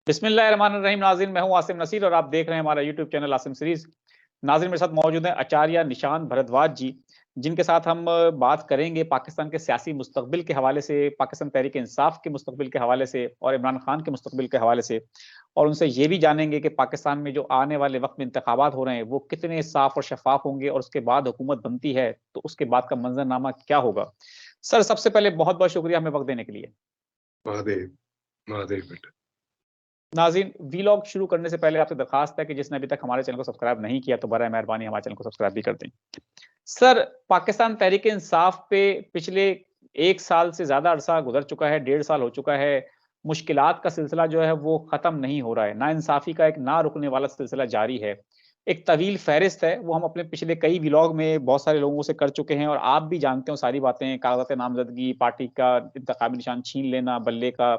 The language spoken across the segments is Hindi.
बिस्मिल्लाहिर्रहमानिर्रहीम। नाज़रीन, मैं हूं आसिम नसीर और आप देख रहे हैं हमारा यूट्यूब चैनल आसिम सीरीज। नाज़रीन, मेरे साथ मौजूद हैं आचार्य निशांत भारद्वाज जी, जिनके साथ हम बात करेंगे पाकिस्तान के सियासी मुस्तकबिल के हवाले से, पाकिस्तान तहरीक इंसाफ के मुस्तकबिल के हवाले से और इमरान खान के मुस्तकबिल के हवाले से। और उनसे ये भी जानेंगे कि पाकिस्तान में जो आने वाले वक्त में इंतखाबात हो रहे हैं वो कितने साफ और शफाफ होंगे और उसके बाद हुकूमत बनती है तो उसके बाद का मंजरनामा क्या होगा। सर, सबसे पहले बहुत बहुत शुक्रिया हमें वक्त देने के लिए। महादेव, महादेव बेटा। नाज़रीन, वीलॉग शुरू करने से पहले आपसे दरखास्त है कि जिसने अभी तक हमारे चैनल को सब्सक्राइब नहीं किया तो बराए मेहरबानी हमारे चैनल को सब्सक्राइब भी कर दें। सर, पाकिस्तान तहरीक इंसाफ पे पिछले 1 साल से ज़्यादा अरसा गुज़र चुका है, 1.5 साल हो चुका है। मुश्किलात का सिलसिला जो है वो ख़त्म नहीं हो रहा है। नाइंसाफ़ी का एक ना रुकने वाला सिलसिला जारी है। एक तवील फ़हरिस्त है, वो हम अपने पिछले कई व्लॉग में बहुत सारे लोगों से कर चुके हैं और आप भी जानते हो सारी बातें, कागज़ात नामज़दगी, पार्टी का इंतख़ाबी निशान छीन लेना, बल्ले का,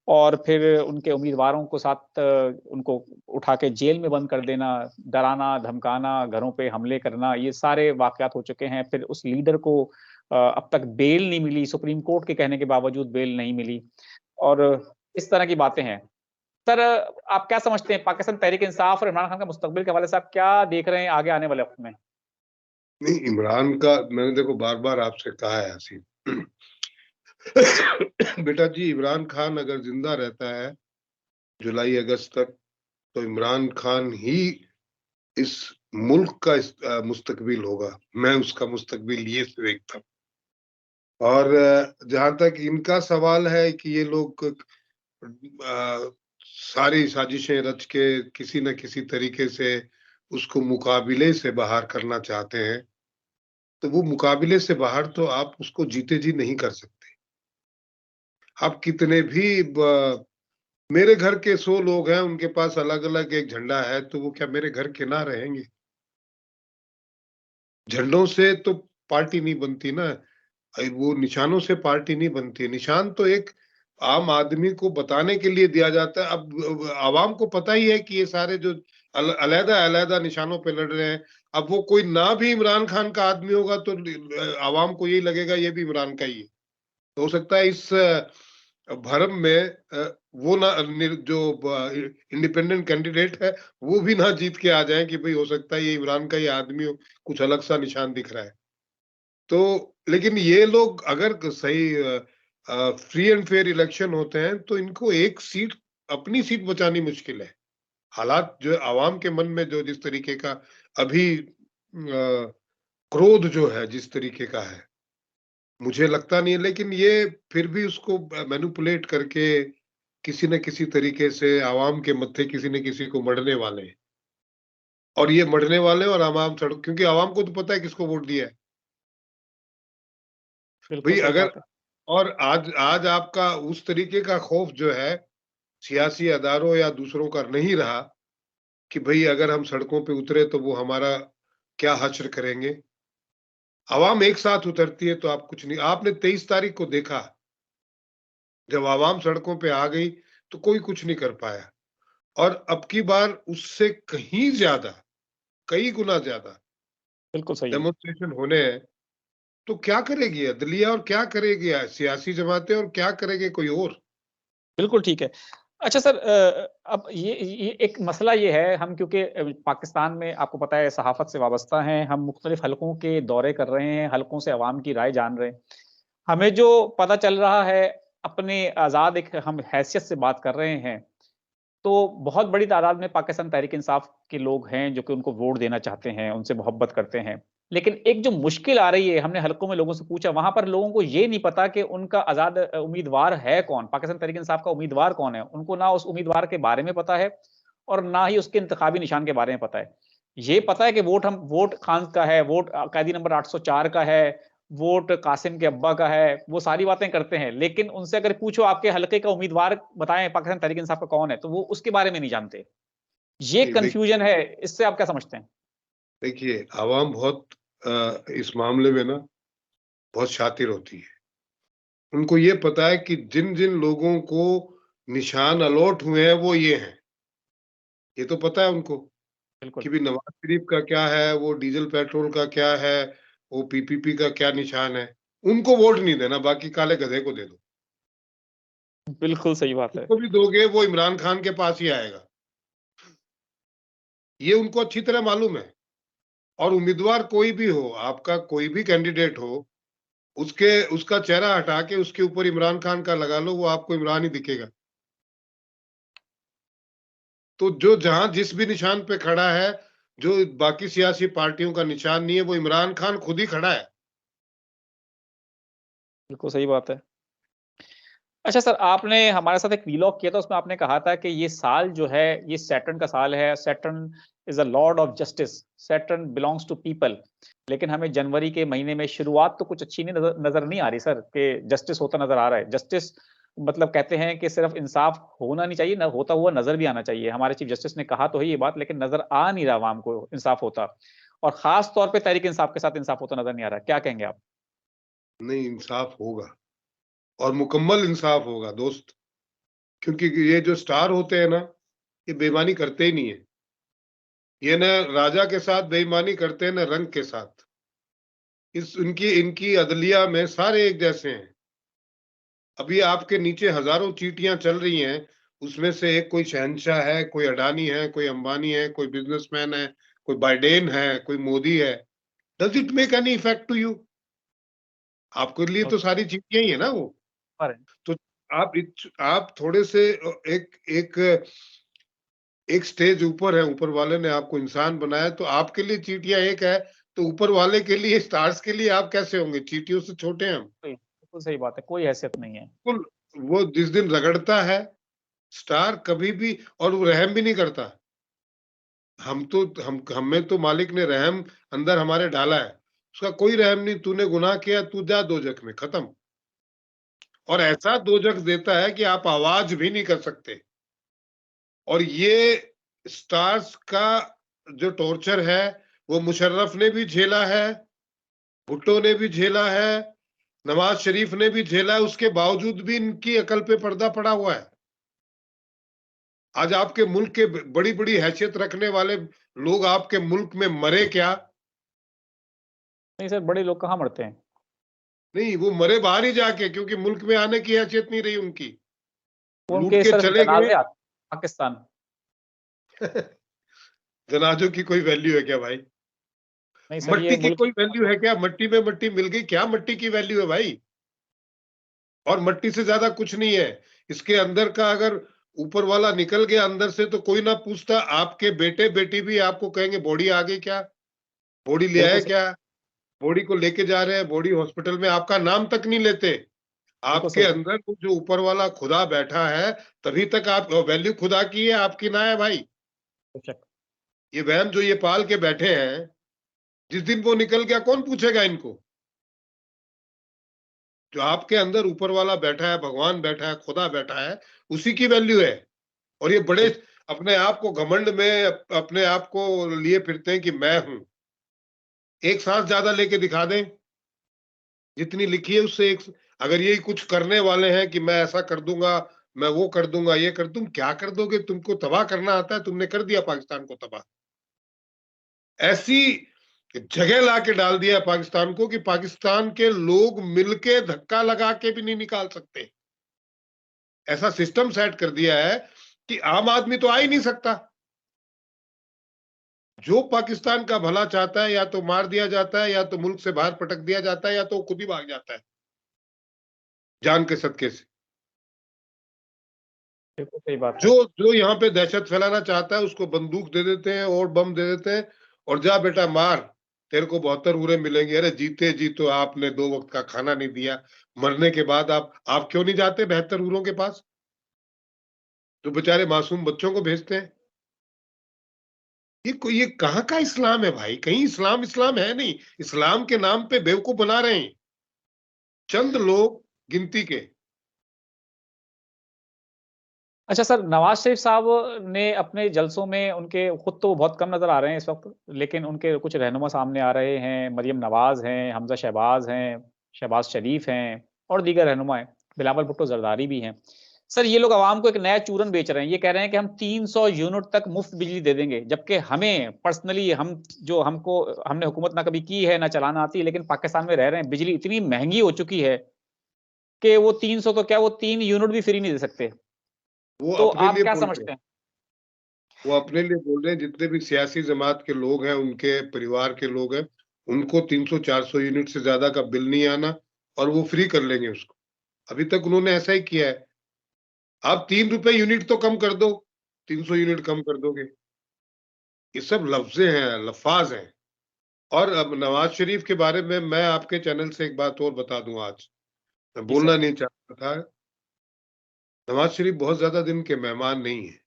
और फिर उनके उम्मीदवारों को साथ उनको उठा के जेल में बंद कर देना, डराना, धमकाना, घरों पे हमले करना, ये सारे वाक़यात हो चुके हैं। फिर उस लीडर को अब तक बेल नहीं मिली, सुप्रीम कोर्ट के कहने के बावजूद बेल नहीं मिली और इस तरह की बातें हैं। सर, आप क्या समझते हैं पाकिस्तान तहरीक इंसाफ और इमरान खान का मुस्तकबिल के हवाले से आप क्या देख रहे हैं आगे आने वाले वक़्त में? नहीं, इमरान का मैंने देखो बार-बार आपसे कहा है आसिफ बेटा जी, इमरान खान अगर जिंदा रहता है जुलाई अगस्त तक तो इमरान खान ही इस मुल्क का मुस्तकबिल होगा। मैं उसका मुस्तकबिल ये देखता हूँ। और जहां तक इनका सवाल है कि ये लोग सारी साजिशें रच के किसी न किसी तरीके से उसको मुकाबले से बाहर करना चाहते हैं, तो वो मुकाबले से बाहर तो आप उसको जीते जी नहीं कर सकते। आप कितने भी मेरे घर के 100 लोग हैं, उनके पास अलग अलग एक झंडा है, तो वो क्या मेरे घर के ना रहेंगे? झंडों से तो पार्टी नहीं बनती ना, वो निशानों से पार्टी नहीं बनती। निशान तो एक आम आदमी को बताने के लिए दिया जाता है। अब आवाम को पता ही है कि ये सारे जो अलग-अलग निशानों पे लड़ रहे हैं, अब वो कोई ना भी इमरान खान का आदमी होगा तो आवाम को यही लगेगा ये भी इमरान का ही है। तो हो सकता है इस भरम में वो ना जो इंडिपेंडेंट कैंडिडेट है वो भी ना जीत के आ जाए कि भाई हो सकता है ये इमरान का ही आदमी हो, कुछ अलग सा निशान दिख रहा है। तो लेकिन ये लोग अगर सही फ्री एंड फेयर इलेक्शन होते हैं तो इनको एक सीट, अपनी सीट बचानी मुश्किल है। हालात जो आवाम के मन में जो जिस तरीके का अभी क्रोध जो है जिस तरीके का है, मुझे लगता नहीं है, लेकिन ये फिर भी उसको मैनिपुलेट करके किसी न किसी तरीके से आवाम के मत्थे किसी न किसी को मढ़ने वाले हैं। और ये मढ़ने वाले और आवाम सड़क, क्योंकि आवाम को तो पता है किसको वोट दिया है। बिल्कुल भाई सही अगर बात है। और आज आज आपका उस तरीके का खौफ जो है सियासी अदारों या दूसरों का नहीं रहा कि भाई अगर हम सड़कों पे उतरे तो वो हमारा क्या हश्र करेंगे। आवाम एक साथ उतरती है तो आप कुछ नहीं, आपने 23 तारीख को देखा जब आवाम सड़कों पे आ गई तो कोई कुछ नहीं कर पाया। और अब की बार उससे कहीं ज्यादा, कई गुना ज्यादा बिल्कुल सही है। डेमोन्स्ट्रेशन होने हैं। तो क्या करेगी अदलिया और क्या करेगी सियासी जमातें और क्या करेगी कोई और? बिल्कुल ठीक है। अच्छा सर, अब ये एक मसला ये है, हम क्योंकि पाकिस्तान में आपको पता है सहाफ़त से वाबस्ता हैं, हम मुख्तलिफ़ हलकों के दौरे कर रहे हैं, हलकों से अवाम की राय जान रहे हैं। हमें जो पता चल रहा है, अपने आज़ाद एक हम हैसियत से बात कर रहे हैं, तो बहुत बड़ी तादाद में पाकिस्तान तहरीक इंसाफ के लोग हैं जो कि उनको वोट देना चाहते हैं, उनसे मोहब्बत करते हैं। लेकिन एक जो मुश्किल आ रही है, हमने हलकों में लोगों से पूछा, वहाँ पर लोगों को ये नहीं पता कि उनका आज़ाद उम्मीदवार है कौन? पाकिस्तान तहरीक इंसाफ का उम्मीदवार कौन है? उनको ना उस उम्मीदवार के बारे में पता है और ना ही उसके इंतखाबी निशान के बारे में पता है। ये पता है कि वोट खान का है, वोट कैदी नंबर 804 का है, वोट कासिम के अब्बा का है, वो सारी बातें करते हैं। लेकिन उनसे अगर पूछो आपके हलके का उम्मीदवार बताएँ पाकिस्तान तहरीक इंसाफ का कौन है? तो वो उसके बारे में नहीं जानते। ये नहीं कन्फ्यूजन है, इससे आप क्या समझते हैं? देखिए, आवाम बहुत इस मामले में ना बहुत शातिर होती है। उनको ये पता है कि जिन जिन लोगों को निशान अलॉट हुए हैं वो ये हैं। ये तो पता है उनको बिल्कुल। कि भी नवाज शरीफ का क्या है, वो डीजल पेट्रोल का क्या है, वो पीपीपी का क्या निशान है। उनको वोट नहीं देना, बाकी काले गधे को दे दो। बिल्कुल सही बात है। जिसको भी दोगे वो इमरान खान के पास ही आएगा, ये उनको अच्छी तरह मालूम है। और उम्मीदवार कोई भी हो, आपका कोई भी कैंडिडेट हो, उसका चेहरा हटा के उसके ऊपर इमरान खान का लगा लो, वो आपको इमरान ही दिखेगा। तो जो जहां जिस भी निशान पे खड़ा है, जो बाकी सियासी पार्टियों का निशान नहीं है, वो इमरान खान खुद ही खड़ा है। बिल्कुल सही बात है। अच्छा सर, आपने हमारे साथ एक वीलॉग किया था, उसमें आपने कहा था कि ये साल जो है ये सैटर्न का साल है, Saturn is a lord of justice, Saturn belongs to people. लेकिन हमें जनवरी के महीने में शुरुआत तो कुछ अच्छी नहीं नजर नहीं आ रही सर, कि जस्टिस होता नजर आ रहा है। जस्टिस मतलब कहते हैं कि सिर्फ इंसाफ होना नहीं चाहिए, न होता हुआ नजर भी आना चाहिए। हमारे चीफ जस्टिस ने कहा तो है ये बात, लेकिन नजर आ नहीं रहा आवाम को इंसाफ होता, और खास तौर पे तहरीक इंसाफ के साथ इंसाफ होता नजर नहीं आ रहा। क्या कहेंगे आप? नहीं, इंसाफ होगा और मुकम्मल इंसाफ होगा दोस्त, क्योंकि ये जो स्टार होते हैं ना, ये बेईमानी करते ही नहीं है। ये न राजा के साथ बेईमानी करते हैं, न रंग के साथ। इनकी अदलिया में सारे एक जैसे हैं। अभी आपके नीचे हजारों चीटियां चल रही हैं, उसमें से एक कोई शहंशाह है, कोई अडानी है, कोई अंबानी है, कोई बिजनेसमैन है, कोई बाइडेन है, कोई मोदी है। Does it make any effect to you? आपके लिए तो सारी चीटियां ही है ना वो। तो आप थोड़े से एक एक एक स्टेज ऊपर है, ऊपर वाले ने आपको इंसान बनाया, तो आपके लिए चीटियां एक है, तो ऊपर वाले के लिए, स्टार्स के लिए आप कैसे होंगे? चीटियों से छोटे हैं हम। बिल्कुल सही बात है, कोई हैसियत नहीं है। बिल्कुल। वो जिस दिन रगड़ता है स्टार कभी भी, और वो रहम भी नहीं करता। हमें तो मालिक ने रहम अंदर हमारे डाला है, उसका कोई रहम नहीं। तूने गुनाह किया, तू जा दोजख में, खत्म। और ऐसा दोजख देता है कि आप आवाज भी नहीं कर सकते। और ये स्टार्स का जो टॉर्चर है, वो मुशर्रफ ने भी झेला है, भुट्टो ने भी झेला है, नवाज शरीफ ने भी झेला है, उसके बावजूद भी इनकी अकल पे पर्दा पड़ा हुआ है। आज आपके मुल्क के बड़ी बड़ी हैसियत रखने वाले लोग आपके मुल्क में मरे क्या? नहीं सर, बड़े लोग कहाँ मरते हैं? नहीं, वो मरे बाहर ही जाके, क्योंकि मुल्क में आने की हैसियत नहीं रही उनकी, लूट उनके के सर चले गए। जनाजे आते पाकिस्तान। जनाजों की कोई वैल्यू है क्या भाई? नहीं सर, ये मट्टी की मुल्क कोई वैल्यू है क्या? मट्टी में मट्टी मिल गई, क्या मट्टी की वैल्यू है भाई? और मट्टी से ज्यादा कुछ नहीं है। इसके अंदर का अगर ऊपर वाला निकल गया अंदर से, तो कोई ना पूछता। आपके बेटे बेटी भी आपको कहेंगे बॉडी आ गई क्या, बॉडी ले बिल्कुल आए सही, क्या, बॉडी को लेके जा रहे हैं, बॉडी हॉस्पिटल में, आपका नाम तक नहीं लेते। बिल्कुल आपके सही। अंदर वो जो ऊपर वाला खुदा बैठा है, तभी तक आप वैल्यू खुदा की है, आपकी ना है भाई। बेशक। ये वहम जो ये पाल के बैठे हैं, जिस दिन वो निकल गया कौन पूछेगा इनको? जो आपके अंदर ऊपर वाला बैठा है, भगवान बैठा है, खुदा बैठा है, उसी की वैल्यू है। और ये बड़े अपने आप को घमंड में अपने आप को लिए फिरते हैं कि मैं हूं। एक सांस ज्यादा लेके दिखा दें, जितनी लिखी है उससे एक। अगर यही कुछ करने वाले हैं कि मैं ऐसा कर दूंगा, मैं वो कर दूंगा, ये कर, तुम क्या कर दोगे? तुमको तबाह करना आता है, तुमने कर दिया पाकिस्तान को तबाह। ऐसी जगह ला के डाल दिया पाकिस्तान को कि पाकिस्तान के लोग मिलके धक्का लगा के भी नहीं निकाल सकते। ऐसा सिस्टम सेट कर दिया है कि आम आदमी तो आ ही नहीं सकता। जो पाकिस्तान का भला चाहता है, या तो मार दिया जाता है, या तो मुल्क से बाहर पटक दिया जाता है, या तो खुद ही भाग जाता है जान के सदके से। बिल्कुल सही बात है। जो जो यहाँ पे दहशत फैलाना चाहता है, उसको बंदूक दे देते हैं और बम दे देते हैं, और जा बेटा मार, तेरे को 72 उरे मिलेंगे। अरे जीते जी तो आपने 2 वक्त का खाना नहीं दिया, मरने के बाद आप क्यों नहीं जाते 72 उरों के पास, जो बेचारे मासूम बच्चों को भेजते हैं? ये कहाँ का इस्लाम है भाई? कहीं इस्लाम इस्लाम है नहीं। इस्लाम के नाम पे बेवकूफ बना रहे हैं चंद लोग, गिनती के। अच्छा सर, नवाज शरीफ साहब ने अपने जलसों में, उनके खुद तो बहुत कम नजर आ रहे हैं इस वक्त, लेकिन उनके कुछ रहनुमा सामने आ रहे हैं। मरियम नवाज हैं, हमजा शहबाज हैं, शहबाज शरीफ हैं, और दीगर रहनुमा हैं, बिलावल भुट्टो जरदारी भी हैं। सर, ये लोग आवाम को एक नया चूरन बेच रहे हैं। ये कह रहे हैं कि हम 300 यूनिट तक मुफ्त बिजली दे देंगे, जबकि हमें पर्सनली, हमने हुकूमत ना कभी की है, ना चलाना आती है, लेकिन पाकिस्तान में रह रहे हैं, बिजली इतनी महंगी हो चुकी है कि वो 300 तो क्या वो 3 यूनिट भी फ्री नहीं दे सकते। वो तो अपने आप लिए क्या बोल रहे समझते हैं, हैं? वो अपने लिए बोल रहे हैं, जितने भी सियासी जमात के लोग हैं, उनके परिवार के लोग हैं, उनको 300-400 यूनिट से ज्यादा का बिल नहीं आना और वो फ्री कर लेंगे उसको। अभी तक उन्होंने ऐसा ही किया है। आप 3 रुपए यूनिट तो कम कर दो, 300 यूनिट कम कर दोगे। ये सब लफ्जे हैं, लफाज हैं। और अब नवाज शरीफ के बारे में मैं आपके चैनल से एक बात और बता दूं, आज मैं जी बोलना सर। नहीं चाहता था। नवाज शरीफ बहुत ज्यादा दिन के मेहमान नहीं है।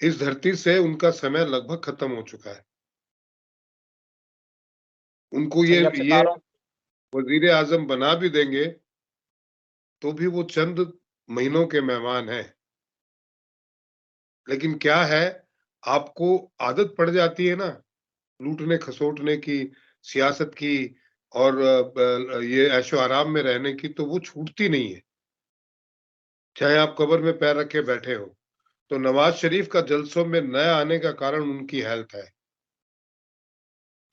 इस धरती से उनका समय लगभग खत्म हो चुका है। उनको सही आपसे ये कह रहा हूँ। वजीर आजम बना भी देंगे तो भी वो चंद महीनों के मेहमान हैं। लेकिन क्या है, आपको आदत पड़ जाती है ना लूटने खसोटने की, सियासत की, और ये ऐशो आराम में रहने की, तो वो छूटती नहीं है, चाहे आप कब्र में पैर रखे बैठे हो। तो नवाज शरीफ का जलसों में न आने का कारण उनकी हेल्थ है।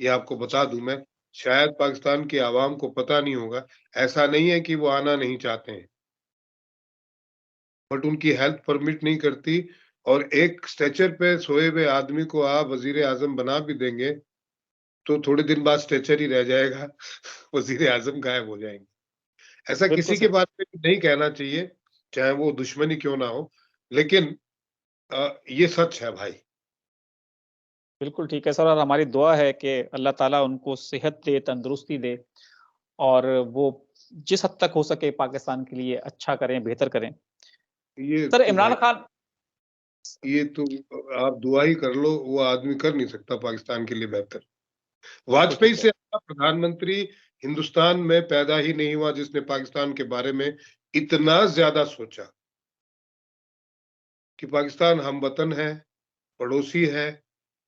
ये आपको बता दूं मैं, शायद पाकिस्तान की आवाम को पता नहीं होगा। ऐसा नहीं है कि वो आना नहीं चाहते हैं, बट उनकी हेल्थ परमिट नहीं करती। और एक स्ट्रेचर पे सोए हुए आदमी को आप वजीर आजम बना भी देंगे तो थोड़े दिन बाद स्ट्रेचर ही रह जाएगा, वजीर आजम गायब हो जाएंगे। ऐसा बिल्कुल किसी के सही। बारे में नहीं कहना चाहिए, चाहे वो दुश्मनी क्यों ना हो, लेकिन ये सच है भाई। बिल्कुल ठीक है सर, और हमारी दुआ है कि अल्लाह ताला उनको सेहत दे, तंदुरुस्ती दे, और वो जिस हद तक हो सके पाकिस्तान के लिए अच्छा करें, बेहतर करें। ये सर तो इमरान भाई, खान। ये तो आप दुआ ही कर लो, वो आदमी कर नहीं सकता पाकिस्तान के लिए बेहतर। बिल्कुल वाजपेयी ठीक है। से अच्छा प्रधानमंत्री हिंदुस्तान में पैदा ही नहीं हुआ जिसने पाकिस्तान के बारे में इतना ज्यादा सोचा कि पाकिस्तान हम वतन है, पड़ोसी है।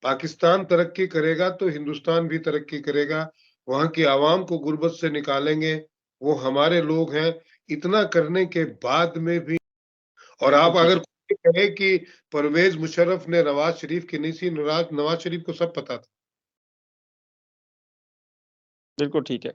पाकिस्तान तरक्की करेगा तो हिंदुस्तान भी तरक्की करेगा। वहां की आवाम को गुर्बत से निकालेंगे, वो हमारे लोग हैं। इतना करने के बाद में भी, और बिल्कुल आप ठीक अगर है। कोई कहे कि परवेज मुशर्रफ ने नवाज शरीफ की नहीं सी, नवाज शरीफ को सब पता था। बिल्कुल ठीक है।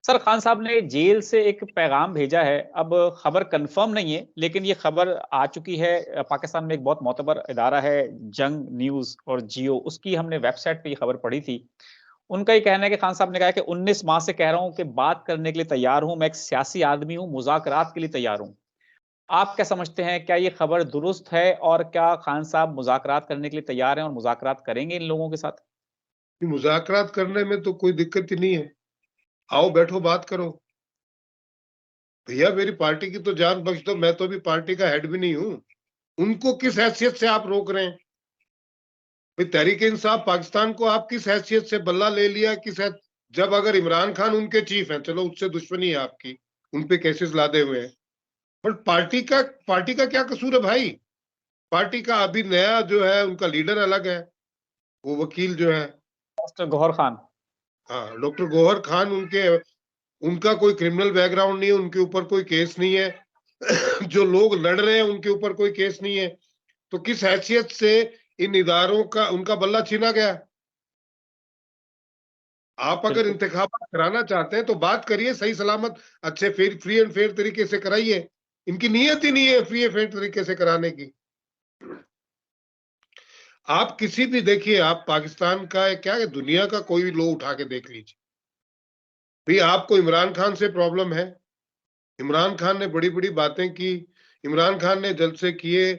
सर खान साहब ने जेल से एक पैगाम भेजा है। अब खबर कंफर्म नहीं है, लेकिन ये खबर आ चुकी है। पाकिस्तान में एक बहुत मोतबर इदारा है जंग न्यूज और जियो, उसकी हमने वेबसाइट पे ये खबर पढ़ी थी। उनका ये कहना है कि खान साहब ने कहा कि 19 माह से कह रहा हूं कि बात करने के लिए तैयार हूं, मैं एक सियासी आदमी हूं, मुज़ाकरात के लिए तैयार हूं। आप क्या समझते हैं, क्या ये खबर दुरुस्त है, और क्या खान साहब मुज़ाकरात करने के लिए तैयार हैं और मुज़ाकरात करेंगे इन लोगों के साथ? मुज़ाकरात करने में तो कोई दिक्कत ही नहीं है। आओ बैठो बात करो। भैया मेरी पार्टी की तो जान बख्श दो, मैं तो अभी पार्टी का हेड भी नहीं हूं। उनको किस हैसियत से आप रोक रहे हैं? भाई तहरीक इंसाफ पाकिस्तान को आप किस हैसियत से बल्ला ले लिया, किस हैत? जब अगर इमरान खान उनके चीफ हैं, चलो उससे दुश्मनी है आपकी, उनपे केसेस लादे हुए हैं, बट पार्टी का क्या कसूर है भाई? पार्टी का अभी नया जो है उनका लीडर अलग है, वो वकील जो है, डॉक्टर गौहर खान। हाँ डॉक्टर गौहर खान, उनका कोई क्रिमिनल बैकग्राउंड नहीं है, उनके ऊपर कोई केस नहीं है। जो लोग लड़ रहे हैं उनके ऊपर कोई केस नहीं है। तो किस हैसियत से इन इदारों का उनका बल्ला छीना गया? आप अगर बिल्कुल। इंतखाबात कराना चाहते हैं तो बात करिए सही सलामत, अच्छे फ्री एंड फेयर तरीके से कराइए। इनकी नीयत ही नहीं है फ्री एंड फेयर तरीके से कराने की। आप किसी भी देखिए, आप पाकिस्तान का क्या है, दुनिया का कोई भी लो उठा के देख लीजिए, भाई आपको इमरान खान से प्रॉब्लम है। इमरान खान ने बड़ी बड़ी बातें की, इमरान खान ने जलसे किए,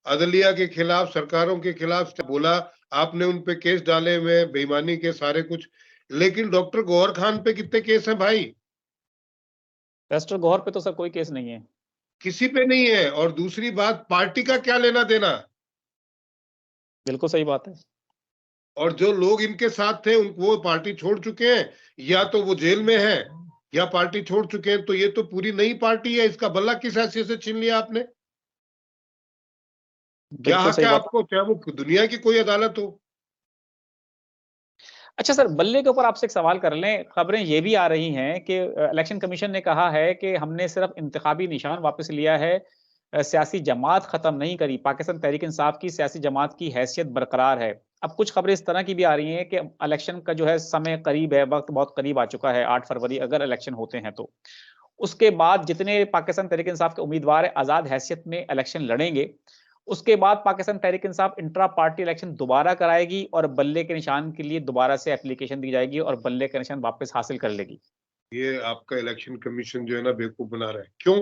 अदलिया के खिलाफ, सरकारों के खिलाफ बोला, आपने उन पे केस डाले हुए बेईमानी के सारे कुछ। लेकिन डॉक्टर गौहर खान पे कितने केस हैं भाई? डॉक्टर गौहर पे तो सर कोई केस नहीं है। किसी पे नहीं है। और दूसरी बात, पार्टी का क्या लेना देना? बिल्कुल सही बात है। और जो लोग इनके साथ थे उन वो पार्टी छोड़ चुके हैं, या तो वो जेल में है या पार्टी छोड़ चुके हैं। तो ये तो पूरी नई पार्टी है, इसका बल्ला किस हैसियत से छीन लिया आपने? क्या बिल्कुल हक सही है बात है। आपको, चाहे वो दुनिया की कोई अदालत हो? अच्छा सर, बल्ले के ऊपर आपसे एक सवाल कर लें। खबरें ये भी आ रही हैं कि इलेक्शन कमीशन ने कहा है कि हमने सिर्फ इंतखाबी निशान वापस लिया है, सियासी जमात खत्म नहीं करी। पाकिस्तान तहरीक इंसाफ की सियासी जमात की हैसियत बरकरार है। अब कुछ खबरें इस तरह की भी आ रही हैं कि इलेक्शन का जो है समय करीब है, वक्त बहुत करीब आ चुका है, 8 फरवरी अगर इलेक्शन होते हैं तो उसके बाद जितने पाकिस्तान तहरीक इंसाफ के उम्मीदवार आजाद हैसियत में इलेक्शन लड़ेंगे, उसके बाद Pakistan Tehreek Insaf intra party election दोबारा कराएगी और बल्ले के निशान के लिए दोबारा से एप्लीकेशन दी जाएगी और बल्ले का निशान वापस हासिल कर लेगी। ये आपका इलेक्शन कमीशन जो है ना बेवकूफ बना रहा है। क्यों?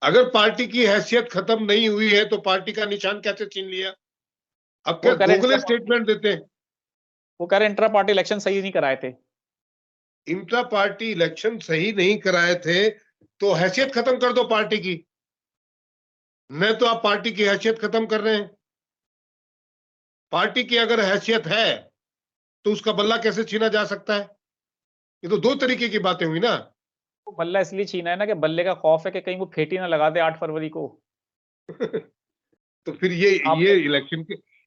अगर पार्टी की हैसियत खत्म नहीं हुई है तो पार्टी का निशान कैसे छीन लिया? अब क्या दोगले स्टेटमेंट देते हैं? वो कह रहे इंट्रा पार्टी इलेक्शन सही नहीं कराए थे। इंट्रा पार्टी इलेक्शन सही नहीं कराए थे तो हैसियत खत्म कर दो पार्टी की। न तो आप पार्टी की हैसियत खत्म कर रहे हैं। पार्टी की अगर हैसियत है तो उसका बल्ला कैसे छीना जा सकता है? ये तो दो तरीके की बातें हुई ना। वो बल्ला इसलिए छीना है ना कि बल्ले का खौफ है कि कहीं वो फेटी ना लगा दे 8 फरवरी को। तो फिर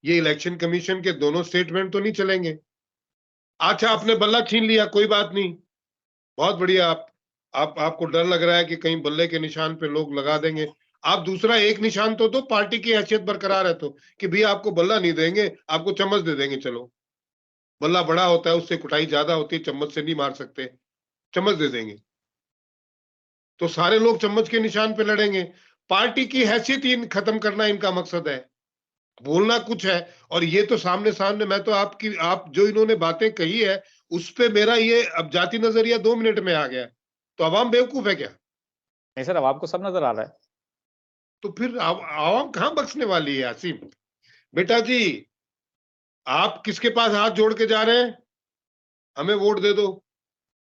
ये इलेक्शन कमीशन के दोनों स्टेटमेंट तो नहीं चलेंगे। अच्छा, आपने बल्ला छीन लिया, कोई बात नहीं, बहुत बढ़िया। आपको डर लग रहा है कि कहीं बल्ले के निशान पे लोग लगा देंगे। आप दूसरा एक निशान तो दो, पार्टी की हैसियत बरकरार है तो, कि भाई आपको बल्ला नहीं देंगे, आपको चम्मच दे देंगे। चलो, बल्ला बड़ा होता है, उससे कुटाई ज्यादा होती है, चम्मच से नहीं मार सकते, चम्मच दे देंगे तो सारे लोग चम्मच के निशान पे लड़ेंगे। पार्टी की हैसियत ही खत्म करना इनका मकसद है। बोलना कुछ है और ये तो सामने सामने, मैं तो आप जो इन्होंने बातें कही है उस पे मेरा ये अब जाति नजरिया 2 मिनट में आ गया। तो अवाम बेवकूफ है क्या? नहीं सर, अब आपको सब नजर आ रहा है। तो फिर आवाम कहां बख्शने वाली है? आसिम बेटा जी, आप किसके पास हाथ जोड़ के जा रहे हैं? हमें वोट दे दो।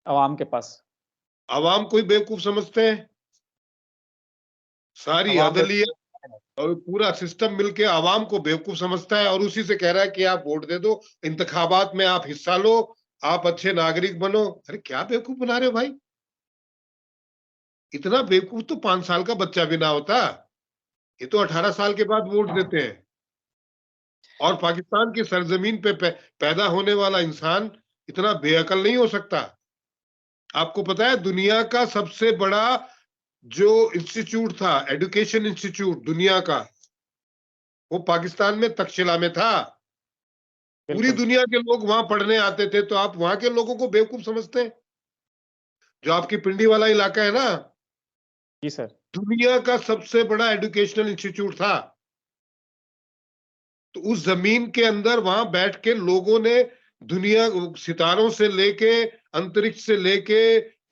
अवाम के पास। आवाम कोई बेवकूफ समझते हैं? सारी अवाम अदलियत और पूरा सिस्टम मिलके आवाम को बेवकूफ समझता है और उसी से कह रहा है कि आप वोट दे दो, इंतखाबात में आप हिस्सा लो, आप अच्छे नागरिक बनो। अरे क्या बेवकूफ बना रहे हो भाई? इतना बेवकूफ तो 5 साल का बच्चा भी ना होता। ये तो 18 साल के बाद वोट देते हैं। और पाकिस्तान की सरजमीन पे पैदा होने वाला इंसान इतना बेअकल नहीं हो सकता। आपको पता है दुनिया का सबसे बड़ा जो इंस्टीट्यूट था, एजुकेशन इंस्टीट्यूट दुनिया का, वो पाकिस्तान में तक्षशिला में था। पूरी दुनिया के लोग वहां पढ़ने आते थे। तो आप वहां के लोगों को बेवकूफ समझते हैं? जो आपकी पिंडी वाला इलाका है ना, जी सर, दुनिया का सबसे बड़ा एजुकेशनल इंस्टीट्यूट था। तो उस जमीन के अंदर वहां बैठ के लोगों ने दुनिया, सितारों से लेके, अंतरिक्ष से लेके,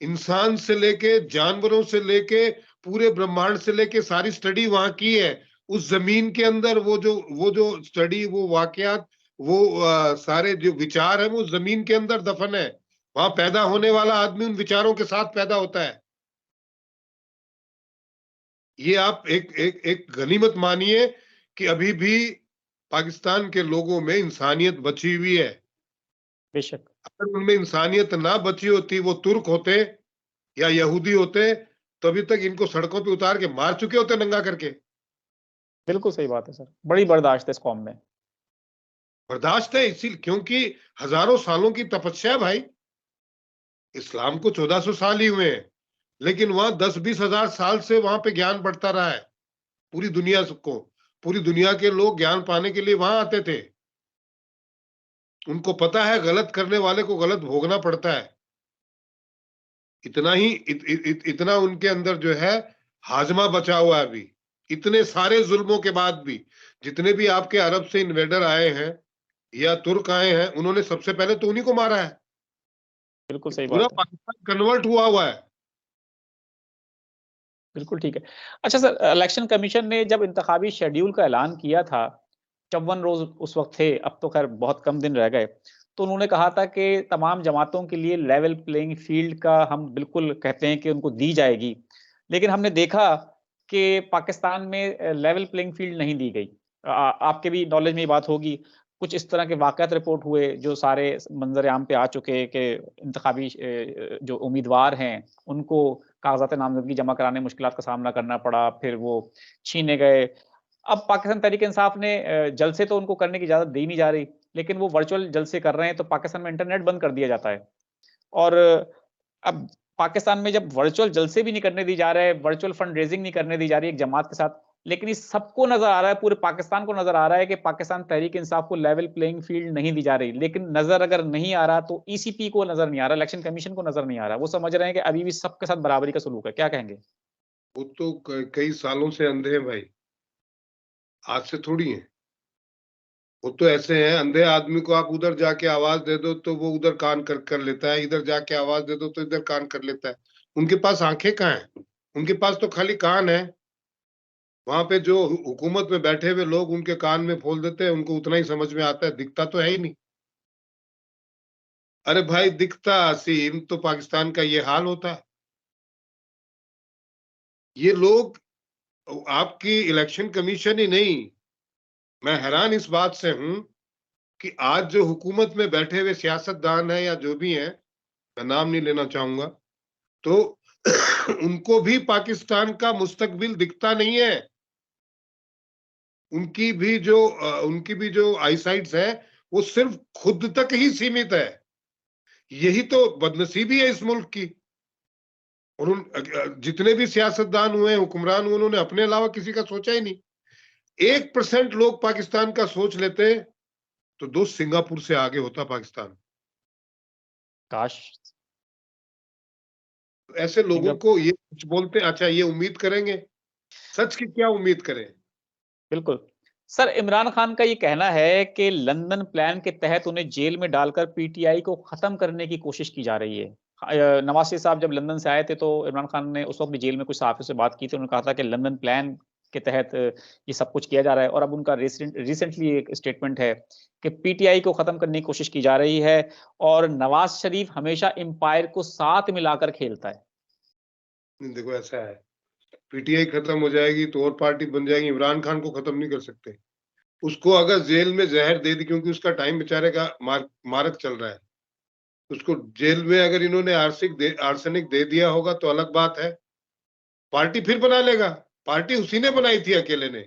इंसान से लेके, जानवरों से लेके, पूरे ब्रह्मांड से लेके सारी स्टडी वहां की है। उस जमीन के अंदर वो जो स्टडी, वो वाकयात, वो सारे जो विचार है वो जमीन के अंदर दफन है। वहां पैदा होने वाला आदमी उन विचारों के साथ पैदा होता है। ये आप एक गनीमत मानिए कि अभी भी पाकिस्तान के लोगों में इंसानियत बची हुई है। बेशक। अगर उनमें इंसानियत ना बची होती, वो तुर्क होते या यहूदी होते, तो अभी तक इनको सड़कों पे उतार के मार चुके होते नंगा करके। बिल्कुल सही बात है सर, बड़ी बर्दाश्त है इस कौम में। बर्दाश्त है इसीलिए क्योंकि हजारों सालों की तपस्या है भाई। इस्लाम को 1400 साल ही हुए हैं, लेकिन वहां 10-20 हजार साल से वहां पे ज्ञान बढ़ता रहा है। पूरी दुनिया को, पूरी दुनिया के लोग ज्ञान पाने के लिए वहां आते थे। उनको पता है गलत करने वाले को गलत भोगना पड़ता है। इतना ही इतना उनके अंदर जो है हाजमा बचा हुआ है अभी। इतने सारे जुल्मों के बाद भी, जितने भी आपके अरब से इन्वेडर आए हैं या तुर्क आए हैं, उन्होंने सबसे पहले तो उन्हीं को मारा है। बिल्कुल सही पूरा बात है। पाकिस्तान कन्वर्ट हुआ है। बिल्कुल ठीक है। अच्छा सर, इलेक्शन कमीशन ने जब इंतखाबी शेड्यूल का ऐलान किया था, 54 रोज उस वक्त थे, अब तो खैर बहुत कम दिन रह गए, तो उन्होंने कहा था कि तमाम जमातों के लिए लेवल प्लेइंग फील्ड का हम बिल्कुल कहते हैं कि उनको दी जाएगी। लेकिन हमने देखा कि पाकिस्तान में लेवल प्लेइंग फील्ड नहीं दी गई। आपके भी नॉलेज में ये बात होगी, कुछ इस तरह के वाक़यात रिपोर्ट हुए जो सारे मंजर आम पे आ चुके कि इंतखाबी जो उम्मीदवार हैं उनको कागजात नामजदगी जमा कराने में मुश्किलात का सामना करना पड़ा, फिर वो छीने गए। अब पाकिस्तान तहरीक इंसाफ ने जलसे तो उनको करने की इजाज़त दी नहीं जा रही, लेकिन वो वर्चुअल जलसे कर रहे हैं, तो पाकिस्तान में इंटरनेट बंद कर दिया जाता है। और अब पाकिस्तान में जब वर्चुअल जलसे भी नहीं करने दी जा रहे हैं, वर्चुअल फंड रेजिंग नहीं करने दी जा रही है एक जमात के साथ, लेकिन इस सबको नजर आ रहा है, पूरे पाकिस्तान को नजर आ रहा है कि पाकिस्तान तहरीक इंसाफ को लेवल प्लेइंग फील्ड नहीं दी जा रही। लेकिन नजर अगर नहीं आ रहा तो ईसीपी को नजर नहीं आ रहा, इलेक्शन कमीशन को नजर नहीं आ रहा, वो समझ रहे हैं कि अभी भी सबके साथ बराबरी का सलूक है। क्या कहेंगे? वो तो कई सालों से अंधे हैं भाई, आज से थोड़ी है। वो तो ऐसे हैं, अंधे आदमी को आप उधर जाके आवाज दे दो तो वो उधर कान कर लेता है, इधर जाके आवाज दे दो तो इधर कान कर लेता है। उनके पास आंखें कहाँ हैं? उनके पास तो खाली कान है। वहां पे जो हुकूमत में बैठे हुए लोग उनके कान में खोल देते हैं, उनको उतना ही समझ में आता है, दिखता तो है ही नहीं। अरे भाई दिखता हसीन तो पाकिस्तान का ये हाल होता है। ये लोग, आपकी इलेक्शन कमीशन ही नहीं, मैं हैरान इस बात से हूं कि आज जो हुकूमत में बैठे हुए सियासतदान है या जो भी हैं, मैं नाम नहीं लेना चाहूंगा, तो उनको भी पाकिस्तान का मुस्तकबिल दिखता नहीं है। उनकी भी जो आईसाइट्स है वो सिर्फ खुद तक ही सीमित है। यही तो बदनसीबी है इस मुल्क की। और जितने भी सियासतदान हुए, हुक्मरान हुए, उन्होंने अपने अलावा किसी का सोचा ही नहीं। 1% लोग पाकिस्तान का सोच लेते तो दोस्त सिंगापुर से आगे होता पाकिस्तान। काश ऐसे लोगों को ये कुछ बोलते हैं, अच्छा ये उम्मीद करेंगे, सच की क्या उम्मीद करें? बिल्कुल सर, इमरान खान का ये कहना है कि लंदन प्लान के तहत उन्हें जेल में डालकर पीटीआई को खत्म करने की कोशिश की जा रही है। नवाज शरीफ साहब जब लंदन से आए थे तो इमरान खान ने उस वक्त भी जेल में कुछ सहाफियों से बात की थी, उन्होंने कहा था कि लंदन प्लान के तहत ये सब कुछ किया जा रहा है। और अब उनका रिसेंटली एक स्टेटमेंट है कि पीटीआई को खत्म करने की कोशिश की जा रही है और नवाज शरीफ हमेशा एम्पायर को साथ मिलाकर खेलता है। देखो ऐसा है, पीटीआई खत्म हो जाएगी तो और पार्टी बन जाएगी, इमरान खान को खत्म नहीं कर सकते। उसको अगर जेल में जहर दे दी, क्योंकि उसका टाइम बेचारे का मारक चल रहा है, उसको जेल में अगर इन्होंने आर्सेनिक दे दिया होगा तो अलग बात है, पार्टी फिर बना लेगा। पार्टी उसी ने बनाई थी अकेले ने,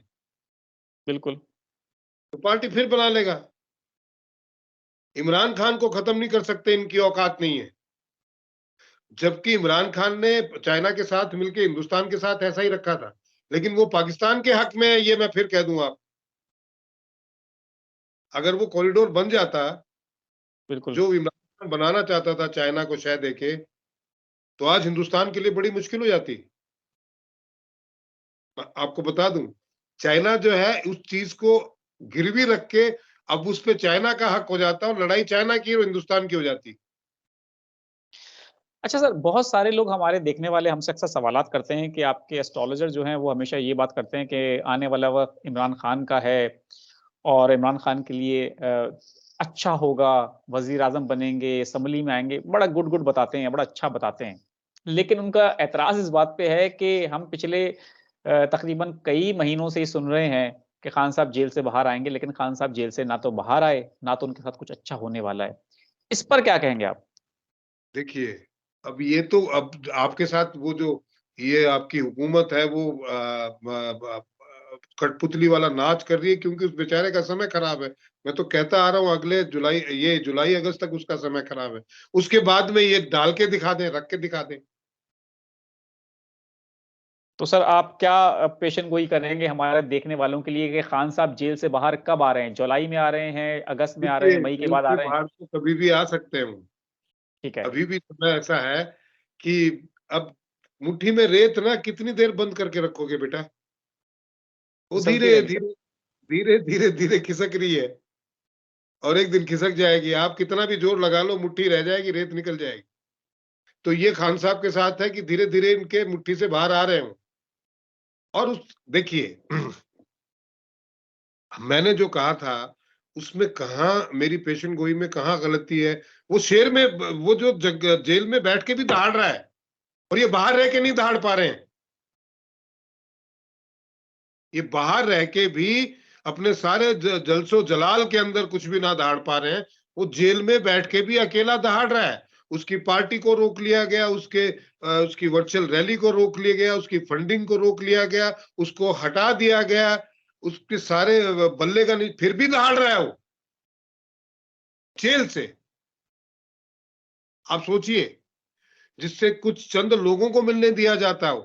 बिल्कुल तो पार्टी फिर बना लेगा। इमरान खान को खत्म नहीं कर सकते, इनकी औकात नहीं है। जबकि इमरान खान ने चाइना के साथ मिलकर हिंदुस्तान के साथ ऐसा ही रखा था, लेकिन वो पाकिस्तान के हक में है, ये मैं फिर कह दूं आप। अगर वो कॉरिडोर बन जाता बिल्कुल जो इमरान खान बनाना चाहता था चाइना को शह देके, तो आज हिंदुस्तान के लिए बड़ी मुश्किल हो जाती। आपको बता दूं, चाइना जो है उस चीज को गिरवी रख के अब उस पे चाइना का हक हो जाता और लड़ाई चाइना की और हिंदुस्तान की हो जाती। अच्छा सर, बहुत सारे लोग हमारे देखने वाले हमसे अक्सर सवालात करते हैं कि आपके एस्ट्रोलॉजर जो हैं वो हमेशा ये बात करते हैं कि आने वाला वक्त इमरान खान का है और इमरान खान के लिए अच्छा होगा, वजीर आजम बनेंगे, असम्बली में आएंगे, बड़ा गुड गुड बताते हैं, बड़ा अच्छा बताते हैं। लेकिन उनका एतराज इस बात पे है कि हम पिछले तकरीबन कई महीनों से ही सुन रहे हैं कि खान साहब जेल से बाहर आएंगे, लेकिन खान साहब जेल से ना तो बाहर आए, ना तो उनके साथ कुछ अच्छा होने वाला है। इस पर क्या कहेंगे आप? देखिए, अब ये तो अब आपके साथ वो जो ये आपकी हुकूमत है वो कठपुतली वाला नाच कर रही है, क्योंकि उस बेचारे का समय खराब है। मैं तो कहता आ रहा हूँ अगले जुलाई अगस्त तक उसका समय खराब है। उसके बाद में ये डाल के दिखा दें, रख के दिखा दें। तो सर आप क्या पेशन गोई करेंगे हमारे देखने वालों के लिए कि खान साहब जेल से बाहर कब आ रहे हैं? जुलाई में आ रहे हैं, अगस्त में आ रहे हैं, देखिए, मई के जेल बाद आ से रहे हैं? बाहर तो कभी भी आ सकते हैं वो। ठीक है। अभी भी समय ऐसा है कि अब मुट्ठी में रेत ना कितनी देर बंद करके रखोगे बेटा? वो फिसलती धीरे रहेगी सर। धीरे धीरे धीरे धीरे खिसक रही है, और एक दिन खिसक जाएगी। आप कितना भी जोर लगा लो, मुट्ठी रह जाएगी, रेत निकल जाएगी। तो ये खान साहब के साथ है कि धीरे धीरे इनके मुट्ठी से बाहर आ रहे हो। और उस देखिए मैंने जो कहा था उसमें कहा मेरी पेशेंट गोई में कहा गलती है। वो शेर में वो जो जेल में बैठ के भी दहाड़ रहा है, और ये बाहर रह के नहीं दहाड़ पा रहे हैं। ये बाहर रह के भी अपने सारे जलसो जलाल के अंदर कुछ भी ना दहाड़ पा रहे हैं। वो जेल में बैठ के भी अकेला दहाड़ रहा है। उसकी पार्टी को रोक लिया गया, उसकी वर्चुअल रैली को रोक लिया गया, उसकी फंडिंग को रोक लिया गया, उसको हटा दिया गया, उसके सारे बल्ले का नहीं, फिर भी दहाड़ रहा है वो जेल से। आप सोचिए, जिससे कुछ चंद लोगों को मिलने दिया जाता हो,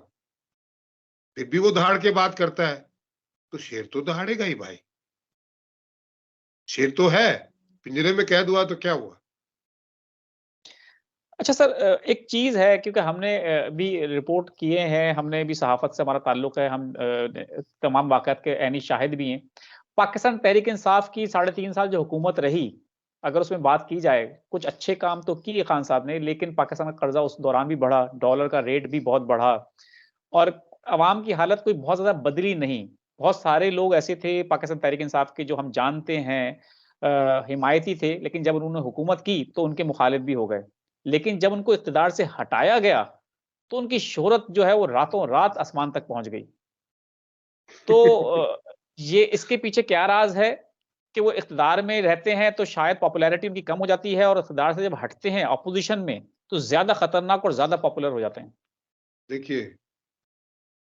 फिर भी वो दहाड़ के बात करता है। तो शेर तो दहाड़ेगा ही भाई। शेर तो है, पिंजरे में कैद हुआ तो क्या हुआ? अच्छा सर, एक चीज़ है क्योंकि हमने भी रिपोर्ट किए हैं, हमने भी सहाफ़त से हमारा ताल्लुक है, हम तमाम वाक़यात के ऐनी शाहिद भी हैं। पाकिस्तान तहरीक-ए-इंसाफ़ की 3.5 साल जो हुकूमत रही, अगर उसमें बात की जाए, कुछ अच्छे काम तो किए खान साहब ने, लेकिन पाकिस्तान का कर्ज़ा उस दौरान भी बढ़ा, डॉलर का रेट भी बहुत बढ़ा और अवाम की हालत कोई बहुत ज़्यादा बदली नहीं। बहुत सारे लोग ऐसे थे पाकिस्तान तहरीक-ए-इंसाफ़ के जो हम जानते हैं हिमायती थे, लेकिन जब उन्होंने हुकूमत की, तो उनके मुखालिफ भी हो गए। लेकिन जब उनको इक़्तिदार से हटाया गया, तो उनकी शोहरत जो है वो रातों-रात आसमान तक पहुँच गई। तो ये इसके पीछे क्या राज़ है कि वो इक़्तिदार में रहते हैं तो शायद पॉपुलैरिटी उनकी कम हो जाती है और इक़्तिदार से जब हटते हैं ऑपोज़िशन में, तो ज़्यादा खतरनाक और ज़्यादा पॉपुलर हो जाते हैं। देखिए,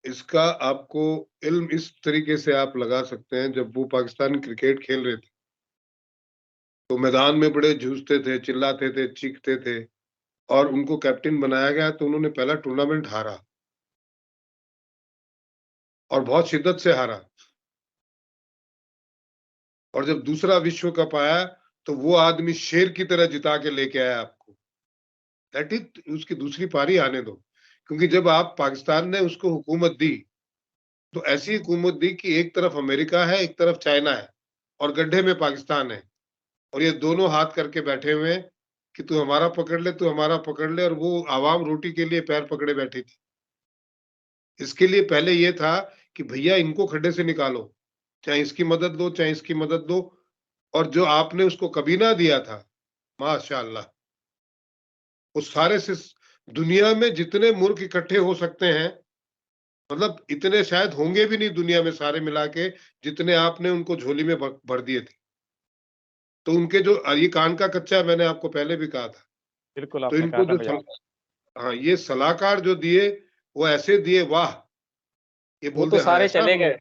इसका आपको इल्म इस तरीके से आप लगा सकते हैं, जब वो पाकिस्तान क्रिकेट खेल रहे थे, तो मैदान में बड़े जूझते थे, चिल्लाते थे, चीखते थे और उनको कैप्टन बनाया गया तो उन्होंने पहला टूर्नामेंट हारा और बहुत शिद्दत से हारा। और जब दूसरा विश्व कप आया, तो वो आदमी शेर की तरह जिता के लेके आया आपको। दैट इज़ उसकी दूसरी पारी आने दो। क्योंकि जब आप पाकिस्तान ने उसको हुकूमत दी, तो ऐसी हुकूमत दी कि एक तरफ अमेरिका है, एक तरफ चाइना है और गड्ढे में पाकिस्तान है। और ये दोनों हाथ करके बैठे हुए हैं कि तू हमारा पकड़ ले, तू हमारा पकड़ ले और वो आवाम रोटी के लिए पैर पकड़े बैठी थी। इसके लिए पहले ये था कि भैया इनको खड्डे से निकालो, चाहे इसकी मदद दो, चाहे इसकी मदद दो और जो आपने उसको कबीना दिया था, माशाअल्लाह, वो सारे से दुनिया में जितने मुल्क इकट्ठे हो सकते हैं, मतलब इतने शायद होंगे भी नहीं दुनिया में सारे मिला के, जितने आपने उनको झोली में भर दिए थे। तो उनके जो ये कान का कच्चा है, मैंने आपको पहले भी कहा था। बिल्कुल, तो आपने कहा इनको था, जो मुझे याद है। हाँ, ये सलाहकार जो दिए, वो ऐसे दिए, वाह! ये वो बोल तो दे हाँ, सारे ऐसा चले होना गए। है।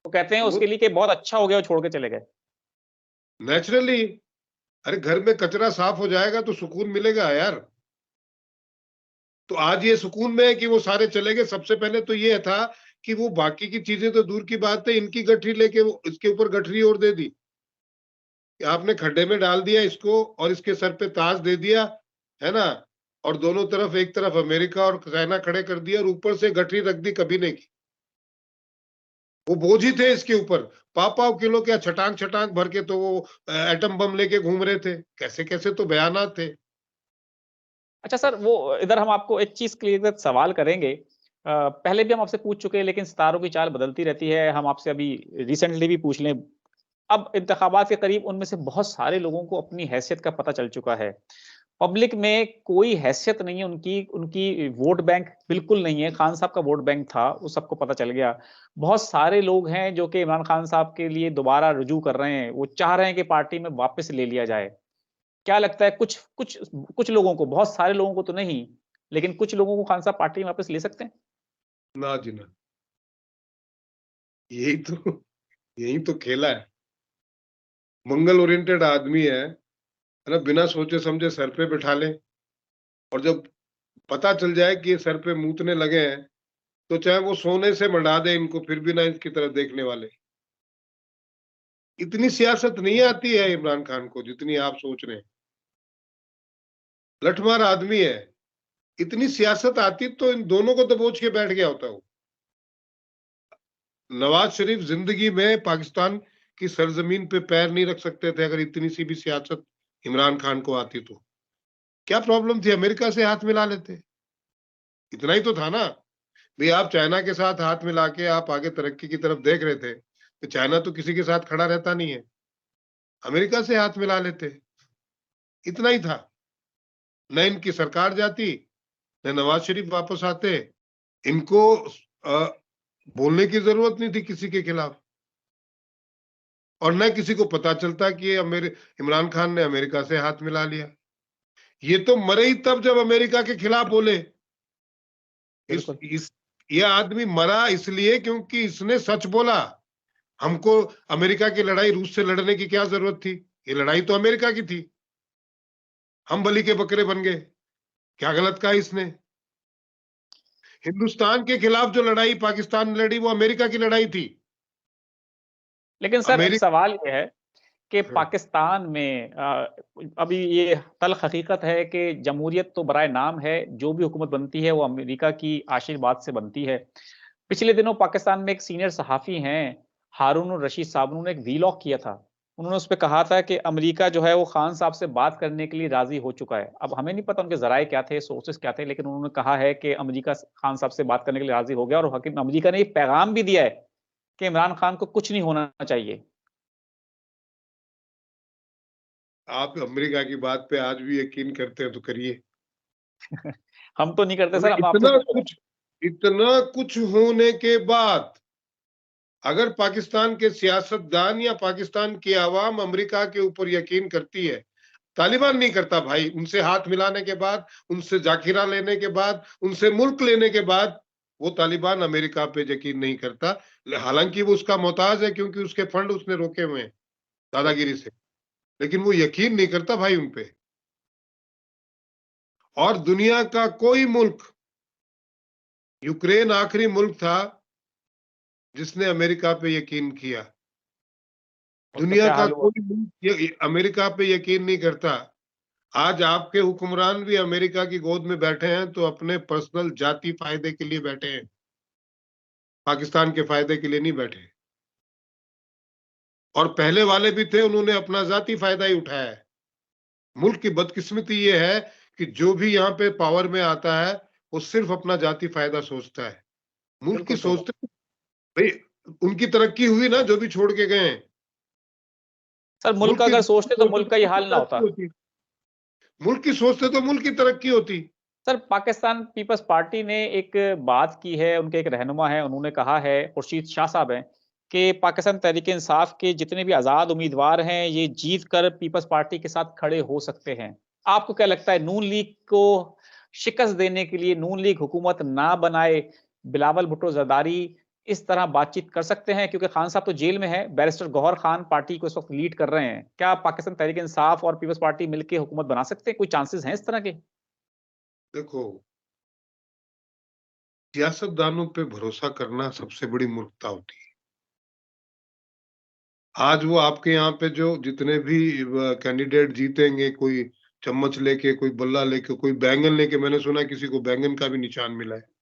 वो कहते हैं वो उसके लिए कि बहुत अच्छा हो गया वो छोड़ के चले गए। नेचुरली, अरे घर में कचरा साफ हो जाएगा तो सुकून मिलेगा यार। तो आज ये सुकून में है कि वो सारे चले गए। सबसे पहले तो ये था कि वो बाकी की चीजें तो दूर की बात है, इनकी गठरी लेके वो इसके ऊपर गठरी और दे दी कि आपने खड्डे में डाल दिया इसको और इसके सर पे ताज दे दिया, है ना? और दोनों तरफ, एक तरफ अमेरिका और चाइना खड़े कर दिया और ऊपर से गठरी रख दी कबीने की। वो बोझ ही थे इसके ऊपर। पाव-पाव किलो क्या छटांग-छटांग भर के तो वो एटम बम लेके घूम रहे थे। कैसे-कैसे तो बयानात थे। अच्छा सर, वो इधर हम आपको एक चीज़ के लिए सवाल करेंगे। पहले भी हम आपसे पूछ चुके हैं लेकिन सितारों की चाल बदलती रहती है। हम आपसे अभी रिसेंटली भी पूछ लें। अब इंतखाबात के करीब उनमें से बहुत सारे लोगों को अपनी हैसियत का पता चल चुका है। पब्लिक में कोई हैसियत नहीं है उनकी, उनकी वोट बैंक बिल्कुल नहीं है। खान साहब का वोट बैंक था, वो सबको पता चल गया। बहुत सारे लोग हैं जो कि इमरान खान साहब के लिए दोबारा रुजू कर रहे हैं। वो चाह रहे हैं कि पार्टी में वापस ले लिया जाए। क्या लगता है कुछ कुछ कुछ लोगों को, बहुत सारे लोगों को तो नहीं, लेकिन कुछ लोगों को खान साहब पार्टी में वापस ले सकते हैं? ना जी ना। यही तो यही तो खेला है। मंगल ओरिएंटेड आदमी है ना? बिना सोचे समझे सर पे बिठा ले और जब पता चल जाए कि ये सर पे मूतने लगे हैं, तो चाहे वो सोने से मंडा दे इनको, फिर भी ना इसकी तरफ देखने वाले। इतनी सियासत नहीं आती है इमरान खान को जितनी आप सोच रहे हैं। लठमार आदमी है। इतनी सियासत आती तो इन दोनों को दबोच के बैठ गया होता वो। नवाज शरीफ जिंदगी में पाकिस्तान की सरजमीन पे पैर नहीं रख सकते थे अगर इतनी सी भी सियासत इमरान खान को आती तो। क्या प्रॉब्लम थी? अमेरिका से हाथ मिला लेते। इतना ही तो था ना। भाई आप चाइना के साथ हाथ मिला के आप आगे तरक्की की तरफ देख रहे थे, तो चाइना तो किसी के साथ खड़ा रहता नहीं है। अमेरिका से हाथ मिला लेते। इतना ही था। न इनकी सरकार जाती, न नवाज शरीफ वापस आते। इनको बोलने की जरूरत नहीं थी किसी के खिलाफ और न किसी को पता चलता कि ये इमरान खान ने अमेरिका से हाथ मिला लिया। ये तो मरे ही तब जब अमेरिका के खिलाफ बोले। बिल्कुल। ये आदमी मरा इसलिए क्योंकि इसने सच बोला। हमको अमेरिका की लड़ाई रूस से लड़ने की क्या जरूरत थी? ये लड़ाई तो अमेरिका की थी। हम बलि के बकरे बन गए। क्या गलत कहा इसने? हिंदुस्तान के खिलाफ जो लड़ाई पाकिस्तान ने लड़ी वो अमेरिका की लड़ाई थी। लेकिन सर एक सवाल ये है कि हाँ। पाकिस्तान में अभी ये तल्ख हकीकत है कि जमहूरियत तो बराए नाम है, जो भी हुकूमत बनती है वो अमेरिका की आशीर्वाद से बनती है। पिछले दिनों पाकिस्तान में एक सीनियर सहाफ़ी हैं, हारून रशीद साहब, उन्होंने एक वीलॉग किया था। उन्होंने उसपे कहा था कि अमेरिका जो है वो खान साहब से बात करने के लिए राज़ी हो चुका है। अब हमें नहीं पता उनके ज़राए क्या थे, सोर्सेज़ क्या थे, लेकिन उन्होंने कहा है कि अमेरिका खान साहब से बात करने के लिए राज़ी हो गया और हकीम अमेरिका ने एक पैगाम भी दिया है कि इमरान खान को कुछ नहीं होना चाहिए। आप अमेरिका की बात पे आज भी यकीन करते हैं तो करिए। हम तो नहीं करते सर, हम आपसे इतना कुछ होने के बाद अगर पाकिस्तान के सियासतदान या पाकिस्तान की आवाम अमेरिका के ऊपर यकीन करती है, तालिबान नहीं करता भाई। उनसे हाथ मिलाने के बाद, उनसे जाकिरा लेने के बाद, उनसे मुल्क लेने के बाद वो तालिबान अमेरिका पे यकीन नहीं करता। हालांकि वो उसका मोहताज है क्योंकि उसके फंड उसने रोके हुए हैं दादागिरी से, लेकिन वो यकीन नहीं करता भाई उनपे। और दुनिया का कोई मुल्क, यूक्रेन आखिरी मुल्क था जिसने अमेरिका पे यकीन किया। उसका दुनिया क्या का हाल हुआ? कोई मुल्क अमेरिका पे यकीन नहीं करता। आज आपके हुक्मरान भी अमेरिका की गोद में बैठे हैं तो अपने पर्सनल जाति फायदे के लिए बैठे हैं, पाकिस्तान के फायदे के लिए नहीं बैठे। और पहले वाले भी थे, उन्होंने अपना जाति फायदा ही उठाया है। मुल्क की बदकिस्मती ये है कि जो भी यहाँ पे पावर में आता है वो सिर्फ अपना जाति फायदा सोचता है। मुल्क की बिल्कुल सही बात। सोचते भाई, उनकी तरक्की हुई ना जो भी छोड़ के गए हैं। सर मुल्क मुल्क का की अगर सोचते तो सोचते मुल्क का तो ये मुल्क की हाल ना तरक्की होता। होती, मुल्क की सोचते तो मुल्क की तरक्की होती। सर पाकिस्तान पीपल्स पार्टी ने एक बात की है, उनके एक रहनुमा है, उन्होंने कहा है, खुर्शीद शाह साहब हैं, कि पाकिस्तान तहरीक इंसाफ के जितने भी आज़ाद उम्मीदवार हैं, ये जीत कर पीपल्स पार्टी के साथ खड़े हो सकते हैं। आपको क्या लगता है नून लीग को शिकस्त देने के लिए नून लीग हुकूमत ना बनाए, बिलावल भुट्टो जरदारी इस तरह बातचीत कर सकते हैं? क्योंकि खान साहब तो जेल में है, बैरिस्टर गौहर खान पार्टी को इस वक्त लीड कर रहे हैं। क्या पाकिस्तान तहरीक इंसाफ और पीपल्स पार्टी मिलकर हुकूमत बना सकते हैं? कोई चांसेस हैं इस तरह के? देखो, सियासतदानों पे भरोसा करना सबसे बड़ी मूर्खता होती है। आज वो आपके यहाँ पे जो जितने भी कैंडिडेट जीतेंगे, कोई चम्मच लेके, कोई बल्ला लेके, कोई बैंगन लेके, मैंने सुना किसी को बैंगन का भी निशान मिला है।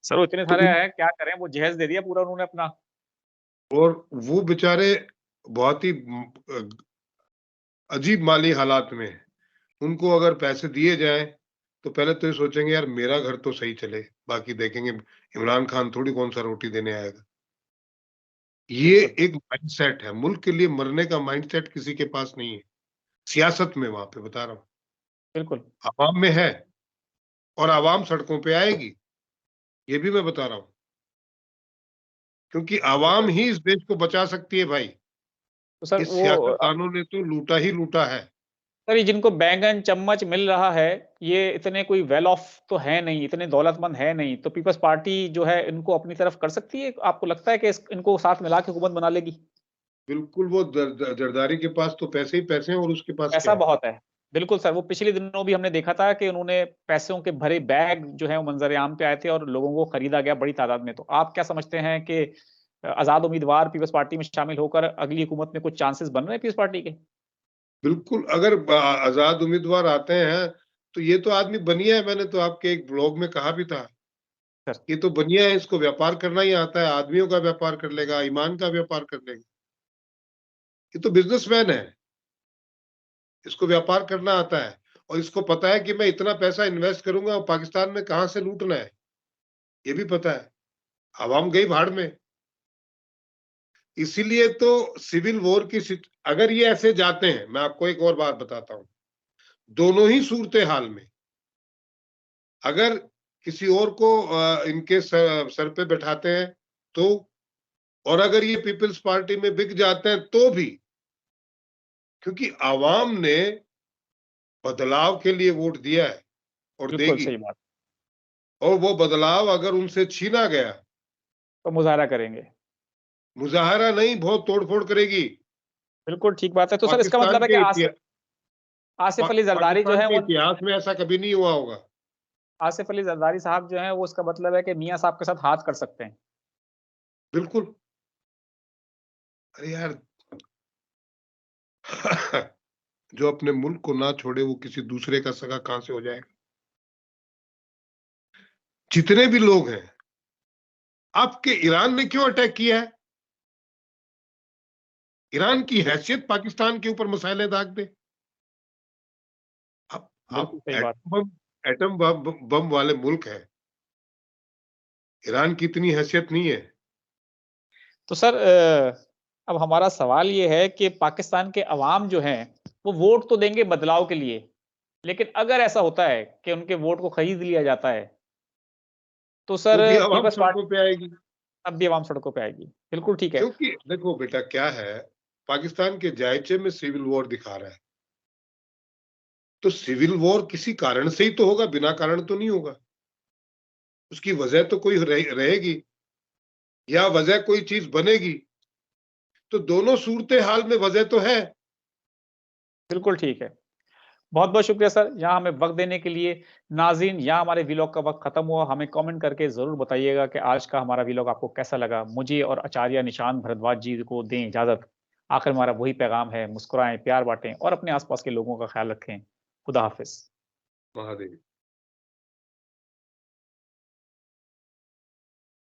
सर वो इतने तो सारे हैं, क्या करें, वो जहेज दे दिया पूरा उन्होंने अपना। और वो बेचारे बहुत ही अजीब माली हालात में हैं। उनको अगर पैसे दिए जाएं तो पहले तो ये सोचेंगे यार मेरा घर तो सही चले, बाकी देखेंगे। इमरान खान थोड़ी कौन सा रोटी देने आएगा। ये बिल्कुल एक माइंडसेट है, मुल्क के लिए मरने का माइंडसेट किसी के पास नहीं है। सियासत में वहां पे बता रहा हूँ, बिल्कुल। आवाम में है। और आवाम सड़कों पे आएगी, ये भी मैं बता रहा हूँ, क्योंकि तो आवाम सर ही इस देश को बचा सकती है भाई। तो सर इस वो सियासतदानों ने तो लूटा ही लूटा है। सर ये जिनको बैंगन चम्मच मिल रहा है, ये इतने कोई वेल ऑफ तो है नहीं, इतने दौलतमंद है नहीं, तो पीपल्स पार्टी जो है इनको अपनी तरफ कर सकती है? आपको लगता है कि इनको साथ मिला के हुकूमत बना लेगी? बिल्कुल, वो जरदारी के पास तो पैसे ही पैसे हैं, और उसके पास क्या पैसा है। बहुत है। बिल्कुल सर, वो पिछले दिनों भी हमने देखा था कि उन्होंने पैसों के भरे बैग जो है वो मंजर-ए-आम पे आए थे और लोगों को खरीदा गया बड़ी तादाद में। तो आप क्या समझते हैं कि आज़ाद उम्मीदवार पीपल्स पार्टी में शामिल होकर अगली हुकूमत में कुछ चांसेस बन रहे हैं पीपल्स पार्टी के? बिल्कुल, अगर आजाद उम्मीदवार आते हैं तो ये तो आदमी बनिया है। मैंने तो आपके एक ब्लॉग में कहा भी था, सर ये तो बनिया है, इसको व्यापार करना ही आता है। आदमियों का व्यापार कर लेगा, ईमान का व्यापार कर लेगा। ये तो बिजनेसमैन है, इसको व्यापार करना आता है। और इसको पता है कि मैं इतना पैसा इन्वेस्ट करूंगा और पाकिस्तान में कहां से लूटना है, ये भी पता है। आवाम गई भाड़ में। इसीलिए तो सिविल वॉर की अगर ये ऐसे जाते हैं, मैं आपको एक और बात बताता हूं, दोनों ही सूरत हाल में अगर किसी और को इनके सर पे बैठाते हैं तो, और अगर ये पीपल्स पार्टी में बिक जाते हैं तो भी, क्योंकि आवाम ने बदलाव के लिए वोट दिया है और बिल्कुल देगी। सही बात। और वो बदलाव अगर उनसे छीना गया, तो मुज़ाहरा करेंगे। मुजाहरा नहीं, बहुत तोड़फोड़ करेगी। बिल्कुल ठीक बात है। तो सर इसका पाकिस्तान मतलब है कि के इतिहास, आसिफ अली जरदारी जो पाकिस्तान है के वो इतिहास में ऐसा कभी नहीं हुआ होगा। आसिफ अली जरदारी साहब जो हैं वो इसका मतलब है कि मियाँ साहब के साथ हाथ कर सकते हैं। बिल्कुल। अरे यार जो अपने मुल्क को ना छोड़े वो किसी दूसरे का सगा कहां से हो जाएगा? जितने भी लोग हैं, आपके ईरान ने क्यों अटैक किया है? ईरान की हैसियत पाकिस्तान के ऊपर मसाइलें दाग दे। आप बिल्कुल सही बात। एटम बम वाले मुल्क हैं। ईरान की इतनी हैसियत नहीं है। तो सर अब हमारा सवाल ये है कि पाकिस्तान के अवाम जो हैं, वो वोट तो देंगे बदलाव के लिए, लेकिन अगर ऐसा होता है कि उनके वोट को खरीद लिया जाता है, तो सर तो भी आवाम पीपल्स पार्टी सड़कों पे आएगी। तब भी अवाम सड़कों पे आएगी। बिल्कुल ठीक है। क्योंकि देखो बेटा क्या है, पाकिस्तान के जायचे में सिविल वॉर दिखा रहा है। तो सिविल वॉर किसी कारण से ही तो होगा, बिना कारण तो नहीं होगा। उसकी वजह तो कोई रहेगी या वजह कोई चीज बनेगी। तो दोनों सूरत हाल में वजह तो है। बिल्कुल ठीक है। बहुत-बहुत शुक्रिया सर, यहाँ हमें वक़्त देने के लिए। नाज़रीन, यहाँ हमारे व्लॉग का वक़्त खत्म हुआ। हमें कमेंट करके ज़रूर बताइएगा कि आज का हमारा व्लॉग आपको कैसा लगा। मुझे और आचार्य निशांत भारद्वाज जी को दें इजाज़त। आखिर हमारा वही पैगाम है, मुस्कुराएँ, प्यार बाँटें और अपने आस-पास के लोगों का ख़्याल रखें। खुदा हाफ़िज़। महादेव।